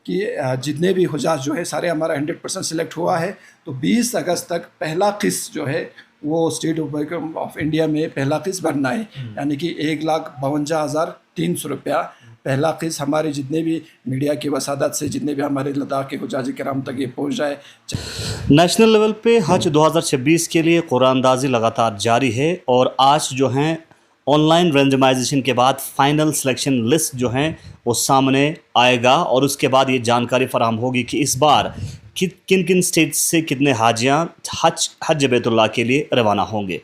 کہ جتنے بھی حجاج جو ہے سارے ہمارا 100% سلیکٹ ہوا ہے. تو 20 اگست تک پہلا قسط جو ہے وہ اسٹیٹ بینک آف انڈیا میں پہلا قسط بھرنا ہے، یعنی کہ 1,52,300 روپیہ پہلا قسط ہمارے جتنے بھی میڈیا کی وسادت سے جتنے بھی ہمارے لداخ کے حجاج کرام تک یہ پہنچ جائے. نیشنل لیول پہ حج 2026 کے لیے قرآن اندازی لگاتار جاری ہے، اور آج جو ہیں آن لائن رینڈمائزیشن کے بعد فائنل سلیکشن لسٹ جو ہیں وہ سامنے آئے گا، اور اس کے بعد یہ جانکاری فراہم ہوگی کہ اس بار کن کن سٹیٹس سے کتنے حاجیاں حج بیت اللہ کے لیے روانہ ہوں گے.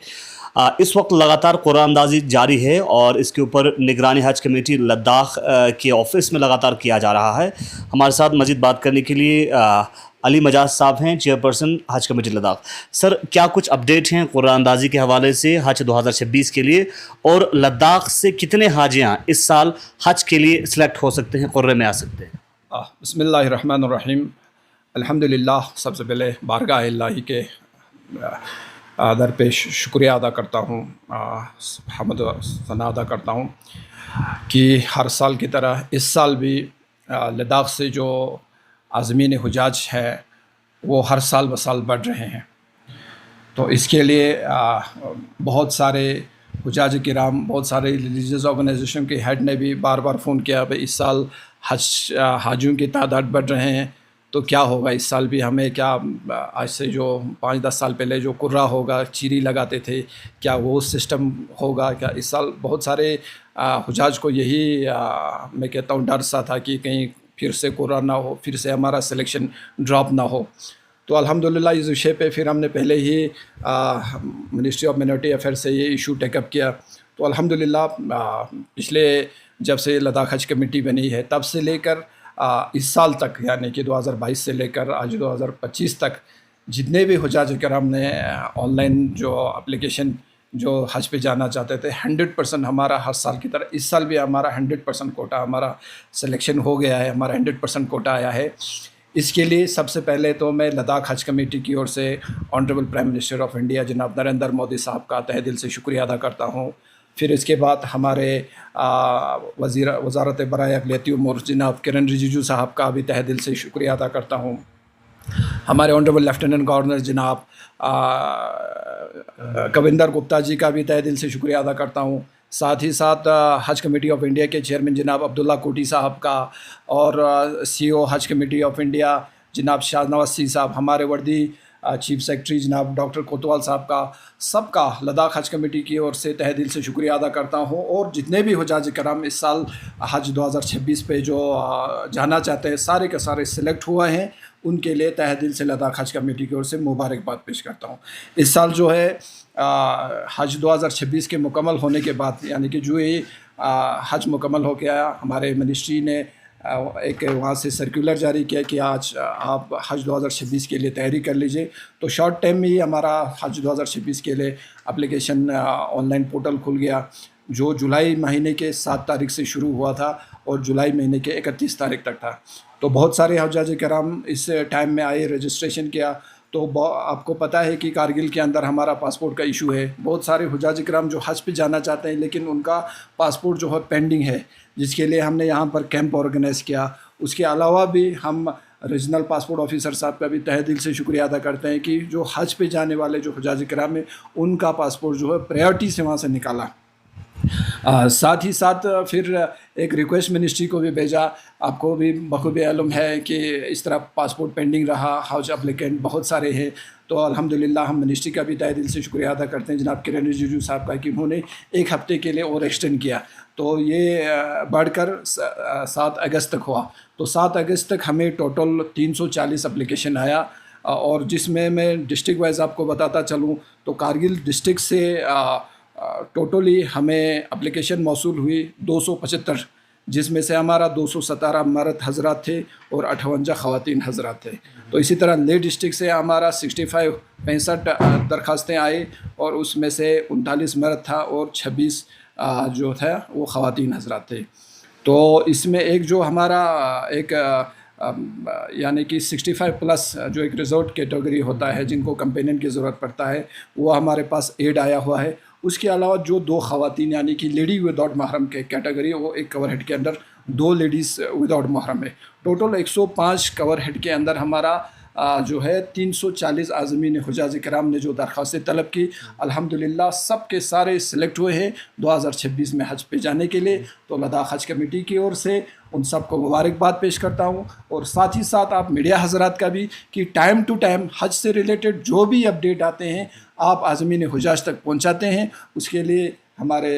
اس وقت لگاتار قرآن اندازی جاری ہے، اور اس کے اوپر نگرانی حج کمیٹی لداخ کے آفس میں لگاتار کیا جا رہا ہے. ہمارے ساتھ مزید بات کرنے کے لیے علی مجاز صاحب ہیں، چیئرپرسن حج کمیٹی لداخ. سر، کیا کچھ اپڈیٹ ہیں قرآن اندازی کے حوالے سے حج 2026 کے لیے، اور لداخ سے کتنے حاجیاں اس سال حج کے لیے سلیکٹ ہو سکتے ہیں، قرے میں آ سکتے ہیں؟ بسم اللہ الرحمن الرحیم. الحمدللہ، سب سے پہلے بارگاہ الہی کے در پیش شکریہ ادا کرتا ہوں، حمد و ثنا ادا کرتا ہوں کہ ہر سال کی طرح اس سال بھی لداخ سے جو عازمین حجاج ہے وہ ہر سال بسال بڑھ رہے ہیں. تو اس کے لیے بہت سارے حجاج کرام، بہت سارے ریلیجیس آرگنائزیشن کے ہیڈ نے بھی بار بار فون کیا بھائی اس سال حاجیوں کی تعداد بڑھ رہے ہیں تو کیا ہوگا اس سال بھی، ہمیں کیا آج سے جو 5-10 سال پہلے جو قرہ ہوگا چیری لگاتے تھے کیا وہ سسٹم ہوگا کیا اس سال. بہت سارے حجاج کو یہی میں کہتا ہوں ڈر سا تھا کہ کہیں پھر سے قرہ نہ ہو، پھر سے ہمارا سلیکشن ڈراپ نہ ہو. تو الحمدللہ اس وشے پہ پھر ہم نے پہلے ہی منسٹری آف مائنورٹی افیئر سے یہ ایشو ٹیک اپ کیا. تو الحمدللہ پچھلے جب سے لداخ حج کمیٹی بنی ہے تب سے لے کر اس سال تک، یعنی کہ 2022 سے لے کر آج 2025 تک جتنے بھی حجاج کرام نے آن لائن جو اپلیکیشن جو حج پہ جانا چاہتے تھے 100% ہمارا ہر سال کی طرح اس سال بھی ہمارا 100% کوٹا ہمارا سلیکشن ہو گیا ہے، ہمارا 100% کوٹا آیا ہے. اس کے لیے سب سے پہلے تو میں لداخ حج کمیٹی کی اور سے honourable prime minister of India جناب نریندر مودی صاحب کا تہ دل سے شکریہ ادا کرتا ہوں. پھر اس کے بعد ہمارے وزارت برائے اقلیتی امور جناب کرن رجیجو صاحب کا بھی تہ دل سے شکریہ ادا کرتا ہوں. ہمارے آنریبل لیفٹیننٹ گورنر جناب کویندر گپتا جی کا بھی تہ دل سے شکریہ ادا کرتا ہوں. ساتھ ہی ساتھ حج کمیٹی آف انڈیا کے چیئرمین جناب عبداللہ کوٹی صاحب کا، اور سی او حج کمیٹی آف انڈیا جناب شاہ نواز سی صاحب، ہمارے وردی چیف سیکرٹری جناب ڈاکٹر کوتوال صاحب کا، سب کا لداخ حج کمیٹی کی اور سے تہ دل سے شکریہ ادا کرتا ہوں. اور جتنے بھی حجاج کرام اس سال حج 2026 پہ جو جانا چاہتے ہیں سارے کے سارے سلیکٹ ہوئے ہیں، ان کے لیے تہ دل سے لداخ حج کمیٹی کی اور سے مبارکباد پیش کرتا ہوں. اس سال جو ہے حج 2026 کے مکمل ہونے کے بعد، یعنی کہ جو ہی حج مکمل ہو گیا، ہمارے منسٹری نے ایک وہاں سے سرکولر جاری کیا کہ آج آپ حج 2026 کے لیے تیاری کر لیجئے. تو شارٹ ٹائم میں ہی ہمارا حج 2026 کے لیے اپلیکیشن آن لائن پورٹل کھل گیا، جو جولائی مہینے کے 7 تاریخ سے شروع ہوا تھا اور جولائی مہینے کے 31 تاریخ تک تھا. تو بہت سارے حجاج کرام اس ٹائم میں آئے، رجسٹریشن کیا. تو آپ کو پتہ ہے کہ کارگل کے اندر ہمارا پاسپورٹ کا ایشو ہے. بہت سارے حجاج کرام جو حج پہ جانا چاہتے ہیں لیکن ان کا پاسپورٹ جو ہے پینڈنگ ہے، جس کے لیے ہم نے یہاں پر کیمپ آرگنائز کیا. اس کے علاوہ بھی ہم ریجنل پاسپورٹ آفیسر صاحب کا بھی تہ دل سے شکریہ ادا کرتے ہیں کہ جو حج پہ جانے والے جو حجاج کرام ہیں ان کا پاسپورٹ جو ہے پریورٹی سے وہاں سے نکالا. ساتھ ہی ساتھ پھر ایک ریکویسٹ منسٹری کو بھی بھیجا. آپ کو بھی بخوبی علم ہے کہ اس طرح پاسپورٹ پینڈنگ رہا، حج اپلیکینٹ بہت سارے ہیں. تو الحمدللہ ہم منسٹری کا بھی تہ دل سے شکریہ ادا کرتے ہیں جناب کرن رجیجو صاحب کا کہ انہوں نے 1 ہفتے کے لیے اور ایکسٹینڈ کیا. تو یہ بڑھ کر 7 اگست تک ہوا. تو 7 اگست تک ہمیں ٹوٹل 340 اپلیکیشن آیا، اور جس میں ڈسٹرکٹ وائز آپ کو بتاتا چلوں تو کارگل ڈسٹرکٹ سے ٹوٹلی ہمیں اپلیکیشن موصول ہوئی 275، جس میں سے ہمارا 217 مرد حضرات تھے اور 58 خواتین حضرات تھے. تو اسی طرح لے ڈسٹرکٹ سے ہمارا 65 درخواستیں آئی، اور اس میں سے 39 مرد تھا اور 26 جو تھا وہ خواتین حضرات تھے. تو اس میں ایک جو ہمارا ایک یعنی کہ 65+ جو ایک ریزورٹ کیٹیگری ہوتا ہے جن کو کمپینین کی ضرورت پڑتا ہے، وہ ہمارے پاس ایڈ آیا ہوا ہے. اس کے علاوہ جو 2 خواتین یعنی کہ لیڈی وداؤٹ محرم کے کیٹیگری وہ ایک کور ہیڈ کے اندر 2 لیڈیز وداؤٹ محرم ہے. ٹوٹل 105 کور ہیڈ کے اندر ہمارا جو ہے 340 عازمین حجاج کرام نے جو درخواستیں طلب کی, الحمدللہ سب کے سارے سلیکٹ ہوئے ہیں 2026 میں حج پہ جانے کے لیے. تو لداخ حج کمیٹی کی اور سے ان سب کو مبارکباد پیش کرتا ہوں, اور ساتھ ہی ساتھ آپ میڈیا حضرات کا بھی کہ ٹائم ٹو ٹائم حج سے ریلیٹڈ جو بھی اپڈیٹ آتے ہیں آپ عازمین حجاج تک پہنچاتے ہیں. اس کے لیے ہمارے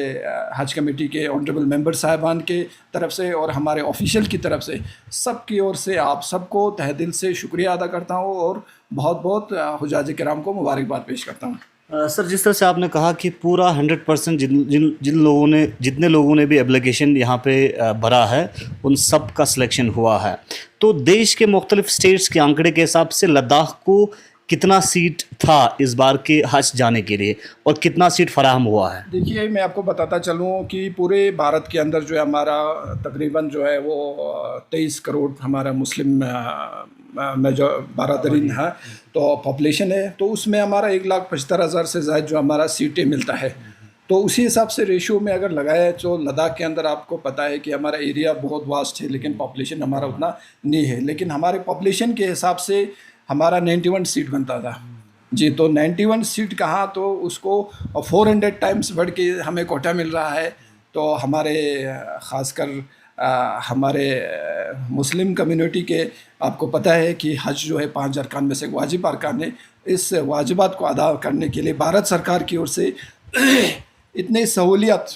حج کمیٹی کے آنریبل ممبر صاحبان کے طرف سے اور ہمارے آفیشیل کی طرف سے سب کی اور سے آپ سب کو تہ دل سے شکریہ ادا کرتا ہوں اور بہت بہت حجاج کرام کو مبارکباد پیش کرتا ہوں. سر جس طرح سے آپ نے کہا کہ پورا 100% جتنے لوگوں نے بھی اپلیکیشن یہاں پہ بھرا ہے ان سب کا سلیکشن ہوا ہے, تو دیش کے مختلف اسٹیٹس کے آنکڑے کے حساب سے لداخ کو کتنا سیٹ تھا اس بار کے حج جانے کے لیے اور کتنا سیٹ فراہم ہوا ہے؟ دیکھیے میں آپ کو بتاتا چلوں کہ پورے بھارت کے اندر جو ہے ہمارا تقریباً جو ہے وہ 23 کروڑ ہمارا مسلم میں جو برادرین ہے تو پاپولیشن ہے, تو اس میں ہمارا 1,75,000 سے زائد جو ہمارا سیٹیں ملتا ہے. تو اسی حساب سے ریشو میں اگر لگایا تو لداخ کے اندر آپ کو پتہ ہے کہ ہمارا ایریا بہت واسٹ ہے لیکن پاپولیشن ہمارا اتنا نہیں ہے, لیکن ہمارے پاپولیشن کے حساب سے ہمارا 91 سیٹ بنتا تھا جی. تو 91 سیٹ کہاں, تو اس کو 400 ٹائمز بڑھ کے ہمیں کوٹا مل رہا ہے. تو ہمارے خاص کر ہمارے مسلم کمیونٹی کے آپ کو پتہ ہے کہ حج جو ہے 5 ارکان میں سے واجب ارکان ہے. اس واجبات کو ادا کرنے کے لیے بھارت سرکار کی اور سے اتنے سہولیات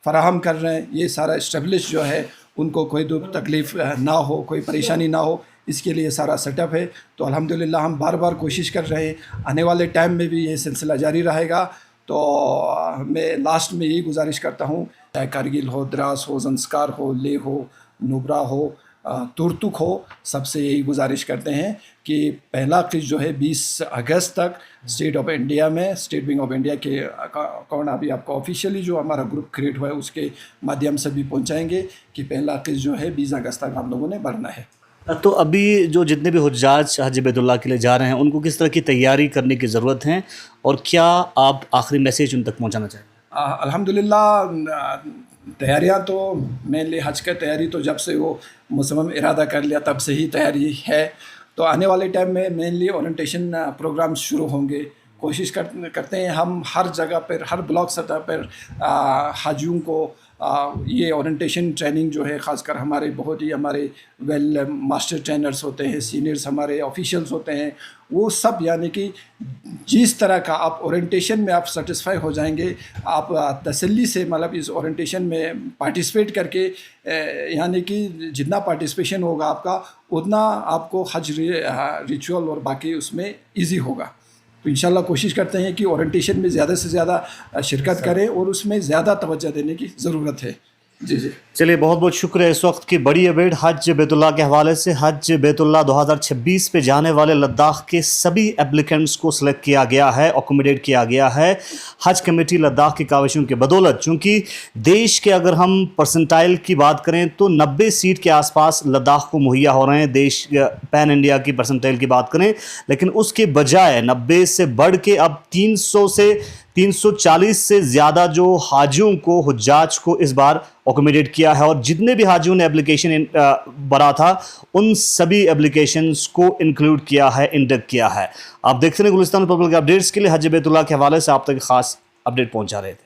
فراہم کر رہے ہیں, یہ سارا اسٹیبلش جو ہے ان کو کوئی دکھ تکلیف نہ ہو, کوئی پریشانی نہ ہو, اس کے لیے سارا سیٹ اپ ہے. تو الحمدللہ ہم بار بار کوشش کر رہے ہیں, آنے والے ٹائم میں بھی یہ سلسلہ جاری رہے گا. تو میں لاسٹ میں یہی گزارش کرتا ہوں, چاہے کارگل ہو, دراس ہو, زنسکار ہو, لے ہو, نوبرا ہو, تورتک ہو, سب سے یہی گزارش کرتے ہیں کہ پہلا قسط جو ہے 20 اگست تک اسٹیٹ آف انڈیا میں اسٹیٹ بینک آف انڈیا کے اکاؤنٹ ابھی آپ کو آفیشیلی جو ہمارا گروپ کریٹ ہوا ہے اس کے مادھیم سے بھی پہنچائیں گے کہ پہلا قسط جو ہے 20 اگست تک آپ لوگوں نے بھرنا ہے. تو ابھی جو جتنے بھی حجاج حج بیت اللہ کے لیے جا رہے ہیں ان کو کس طرح کی تیاری کرنے کی ضرورت ہے اور کیا آپ آخری میسیج ان تک پہنچانا چاہیں گے؟ الحمدللہ تیاریاں تو مینلی حج کا تیاری تو جب سے وہ مصمم ارادہ کر لیا تب سے ہی تیاری ہے. تو آنے والے ٹائم میں مینلی اورینٹیشن پروگرامز شروع ہوں گے. کوشش کرتے ہیں ہم ہر جگہ پر ہر بلاک سطح پر حاجیوں کو یہ اورینٹیشن ٹریننگ جو ہے خاص کر ہمارے بہت ہی ہمارے ویل ماسٹر ٹرینرز ہوتے ہیں, سینئرز ہمارے آفیشیلز ہوتے ہیں, وہ سب یعنی کہ جس طرح کا آپ اورینٹیشن میں آپ سیٹسفائی ہو جائیں گے, آپ تسلی سے مطلب اس اورینٹیشن میں پارٹیسپیٹ کر کے یعنی کہ جتنا پارٹیسپیشن ہوگا آپ کا اتنا آپ کو حج ریچول اور باقی اس میں ایزی ہوگا. تو انشاءاللہ کوشش کرتے ہیں کہ اورینٹیشن میں زیادہ سے زیادہ شرکت کریں اور اس میں زیادہ توجہ دینے کی ضرورت ہے. جی چلیے بہت بہت شکریہ. اس وقت کی بڑی اپڈیٹ حج بیت اللہ کے حوالے سے. حج بیت اللہ 2026 پہ جانے والے لداخ کے سبھی اپلیکنٹس کو سلیکٹ کیا گیا ہے, اکوموڈیٹ کیا گیا ہے حج کمیٹی لداخ کی کاوشوں کے بدولت. چونکہ دیش کے اگر ہم پرسنٹائل کی بات کریں تو 90 سیٹ کے آس پاس لداخ کو مہیا ہو رہے ہیں دیش پین انڈیا کی پرسنٹائل کی بات کریں, لیکن اس کے بجائے 90 سے بڑھ کے اب 340 سے زیادہ جو حاجیوں کو حجاج کو اس بار اکوموڈیٹ کیا ہے, اور جتنے بھی حاجیوں نے اپلیکیشن بھرا تھا ان سبھی اپلیکیشنز کو انکلوڈ کیا ہے, انڈکٹ کیا ہے. آپ دیکھتے ہیں گلستان پبلک اپڈیٹس کے لیے حج بیت اللہ کے حوالے سے آپ تک خاص اپڈیٹ پہنچا رہے تھے.